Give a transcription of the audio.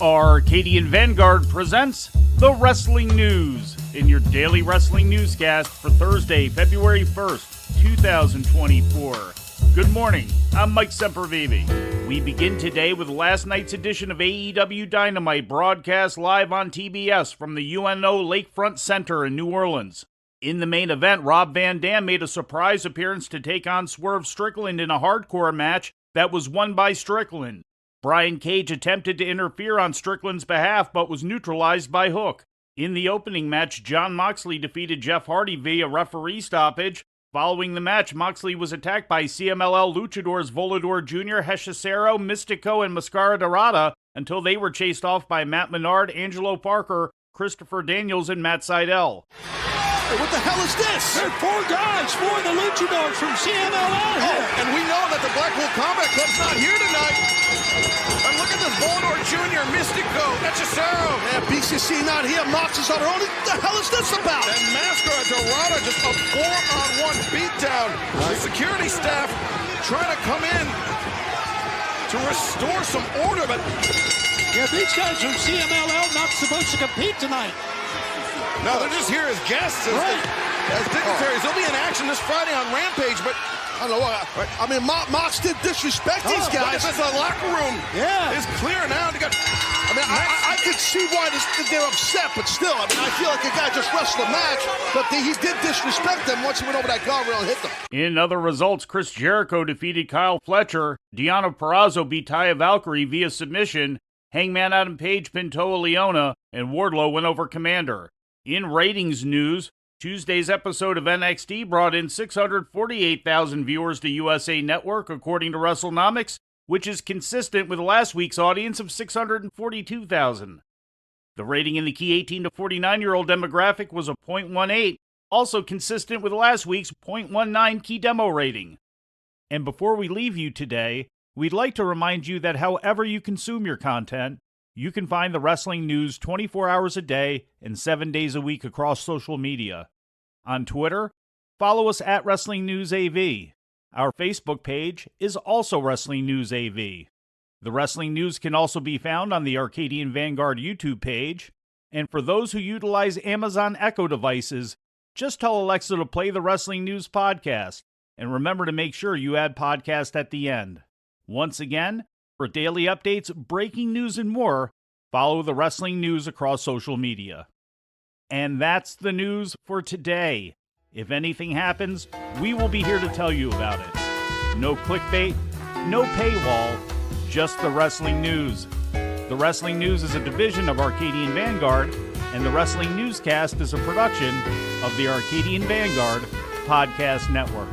Arcadian Vanguard presents the Wrestling News in your daily wrestling newscast for Thursday, February 1st, 2024. Good morning, I'm Mike Sempervive. We begin today with last night's edition of AEW Dynamite, broadcast live on TBS from the UNO Lakefront Center in New Orleans. In the main event, Rob Van Dam made a surprise appearance to take on Swerve Strickland in a hardcore match that was won by Strickland. Brian Cage attempted to interfere on Strickland's behalf, but was neutralized by Hook. In the opening match, Jon Moxley defeated Jeff Hardy via referee stoppage. Following the match, Moxley was attacked by CMLL luchadors Volador Jr., Hechicero, Mystico, and Mascara Dorada until they were chased off by Matt Menard, Angelo Parker, Christopher Daniels, and Matt Sydal. Hey, what the hell is this? There are four guys, four of the luchadors from CMLL here. And we know that the Blackpool Combat Club's not here tonight. And look at this, Volador Jr., Mystico, Hechicero. Yeah, BCC not here, Mox is on her own. What the hell is this about? And Mascara Dorada just a 4-on-1 beatdown. The security staff trying to come in to restore some order, but... Yeah, these guys from CMLL not supposed to compete tonight. No, they're just here as guests, as dignitaries. They'll be in action this Friday on Rampage, but I don't know. I mean, Mox did disrespect these guys. This locker room is clear now. I mean, I can see why they're upset, but still, I mean, I feel like the guy just wrestled a match, but he did disrespect them once he went over that guardrail and hit them. In other results, Chris Jericho defeated Kyle Fletcher, Deonna Purrazzo beat Taya Valkyrie via submission, Hangman Adam Page pinned Toa Leona, and Wardlow went over Commander. In ratings news, Tuesday's episode of NXT brought in 648,000 viewers to USA Network, according to WrestleNomics, which is consistent with last week's audience of 642,000. The rating in the key 18 to 49-year-old demographic was a .18, also consistent with last week's .19 key demo rating. And before we leave you today, we'd like to remind you that however you consume your content, you can find the wrestling news 24 hours a day and 7 days a week across social media. On Twitter, follow us at Wrestling News AV. Our Facebook page is also Wrestling News AV. The Wrestling News can also be found on the Arcadian Vanguard YouTube page. And for those who utilize Amazon Echo devices, just tell Alexa to play the Wrestling News podcast. And remember to make sure you add podcast at the end. Once again, for daily updates, breaking news, and more, follow the Wrestling News across social media. And that's the news for today. If anything happens, we will be here to tell you about it. No clickbait, no paywall, just the Wrestling News. The Wrestling News is a division of Arcadian Vanguard, and the Wrestling Newscast is a production of the Arcadian Vanguard Podcast Network.